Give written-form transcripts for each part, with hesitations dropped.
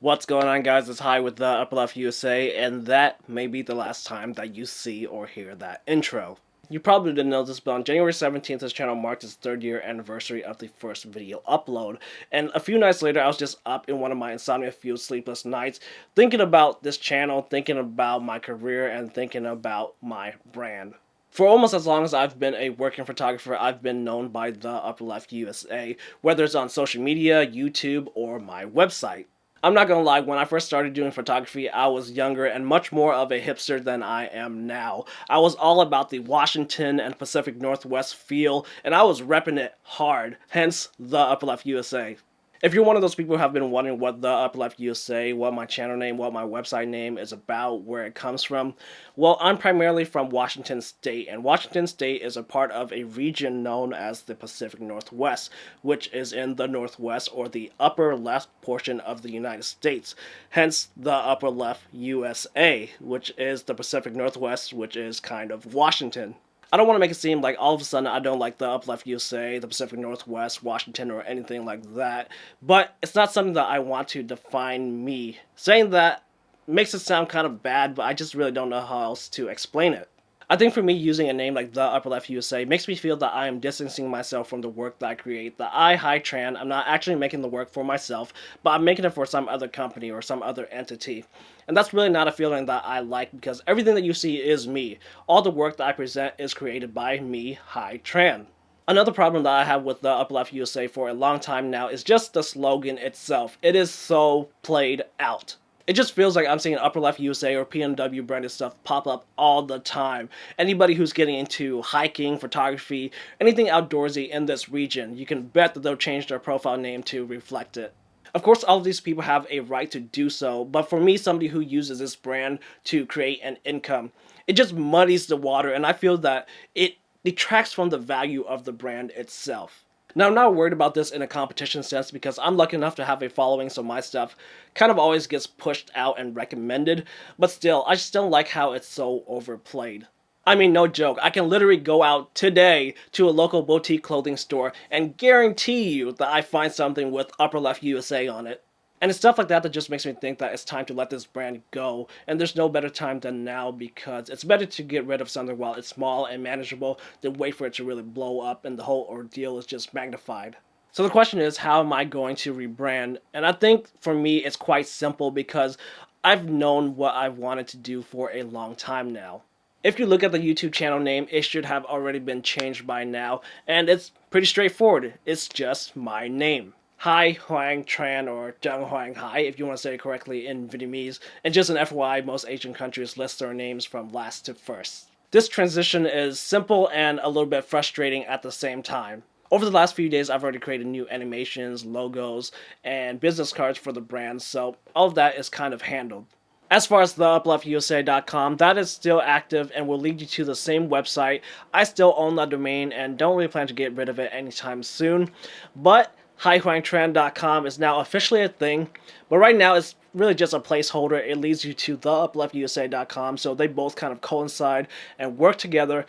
What's going on, guys? It's High with the Upper Left USA, and that may be the last time that you see or hear that intro. You probably didn't know this, but on January 17th, this channel marked its 3rd-year anniversary of the first video upload. And a few nights later, I was just up in one of my insomnia-fueled sleepless nights, thinking about this channel, thinking about my career, and thinking about my brand. For almost as long as I've been a working photographer, I've been known by the Upper Left USA, whether it's on social media, YouTube, or my website. I'm not gonna lie, when I first started doing photography, I was younger and much more of a hipster than I am now. I was all about the Washington and Pacific Northwest feel, and I was repping it hard, hence the Upper Left USA. If you're one of those people who have been wondering what the Upper Left USA, what my channel name, what my website name is about, where it comes from, well, I'm primarily from Washington State, and Washington State is a part of a region known as the Pacific Northwest, which is in the Northwest or the upper left portion of the United States, hence the Upper Left USA, which is the Pacific Northwest, which is kind of Washington. I don't want to make it seem like all of a sudden I don't like the Upper Left USA, the Pacific Northwest, Washington, or anything like that, but it's not something that I want to define me. Saying that makes it sound kind of bad, but I just really don't know how else to explain it. I think for me, using a name like the Upper Left USA makes me feel that I am distancing myself from the work that I create. That Hoang Tran, I'm not actually making the work for myself, but I'm making it for some other company or some other entity. And that's really not a feeling that I like, because everything that you see is me. All the work that I present is created by me, Hoang Tran. Another problem that I have with the Upper Left USA for a long time now is just the slogan itself. It is so played out. It just feels like I'm seeing Upper Left USA or PNW branded stuff pop up all the time. Anybody who's getting into hiking, photography, anything outdoorsy in this region, you can bet that they'll change their profile name to reflect it. Of course, all of these people have a right to do so, but for me, somebody who uses this brand to create an income, it just muddies the water, and I feel that it detracts from the value of the brand itself. Now, I'm not worried about this in a competition sense because I'm lucky enough to have a following, so my stuff kind of always gets pushed out and recommended, but still, I just don't like how it's so overplayed. I mean, no joke, I can literally go out today to a local boutique clothing store and guarantee you that I find something with Upper Left USA on it. And it's stuff like that that just makes me think that it's time to let this brand go, and there's no better time than now, because it's better to get rid of something while it's small and manageable than wait for it to really blow up and the whole ordeal is just magnified. So the question is, how am I going to rebrand? And I think for me it's quite simple, because I've known what I've wanted to do for a long time now. If you look at the YouTube channel name, it should have already been changed by now, and it's pretty straightforward. It's just my name. Hoang Tran, or Jung Hoang Hai, if you want to say it correctly in Vietnamese. And just an FYI, most Asian countries list their names from last to first. This transition is simple and a little bit frustrating at the same time. Over the last few days, I've already created new animations, logos, and business cards for the brand, so all of that is kind of handled. As far as the upleftusa.com, that is still active and will lead you to the same website. I still own that domain and don't really plan to get rid of it anytime soon, but HiHuangTran.com is now officially a thing, but right now it's really just a placeholder. It leads you to theupleftusa.com, so they both kind of coincide and work together,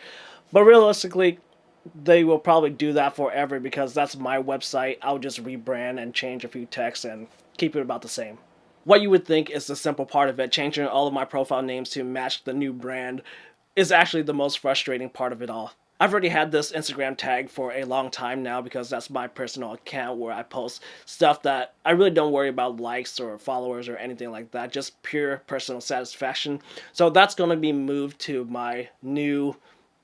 but realistically, they will probably do that forever because that's my website. I'll just rebrand and change a few texts and keep it about the same. What you would think is the simple part of it, changing all of my profile names to match the new brand, is actually the most frustrating part of it all. I've already had this Instagram tag for a long time now because that's my personal account where I post stuff that I really don't worry about likes or followers or anything like that, just pure personal satisfaction. So that's going to be moved to my new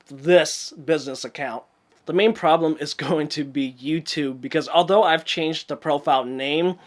this business account. The main problem is going to be YouTube, because although I've changed the profile name,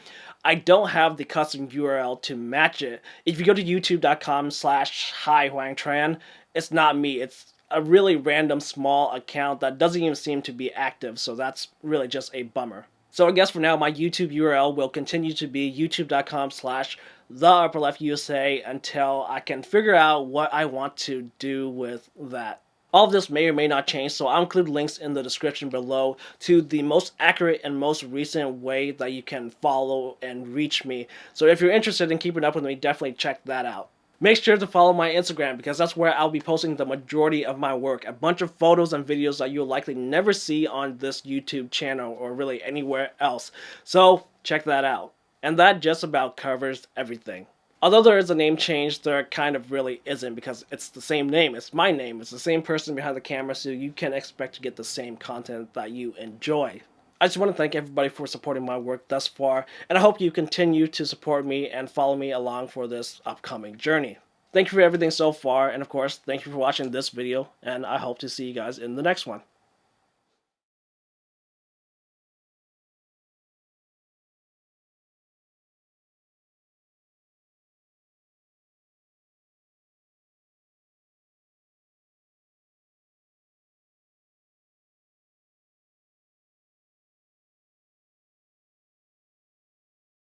I don't have the custom URL to match it. If you go to youtube.com/HiHuangTran, it's not me. It's a really random small account that doesn't even seem to be active, so that's really just a bummer. So I guess for now, my YouTube URL will continue to be youtube.com/theupperleftusa until I can figure out what I want to do with that. All of this may or may not change, so I'll include links in the description below to the most accurate and most recent way that you can follow and reach me. So if you're interested in keeping up with me, definitely check that out. Make sure to follow my Instagram, because that's where I'll be posting the majority of my work. A bunch of photos and videos that you'll likely never see on this YouTube channel or really anywhere else. So check that out. And that just about covers everything. Although there is a name change, there kind of really isn't because it's the same name. It's my name. It's the same person behind the camera, so you can expect to get the same content that you enjoy. I just want to thank everybody for supporting my work thus far, and I hope you continue to support me and follow me along for this upcoming journey. Thank you for everything so far, and of course, thank you for watching this video, and I hope to see you guys in the next one.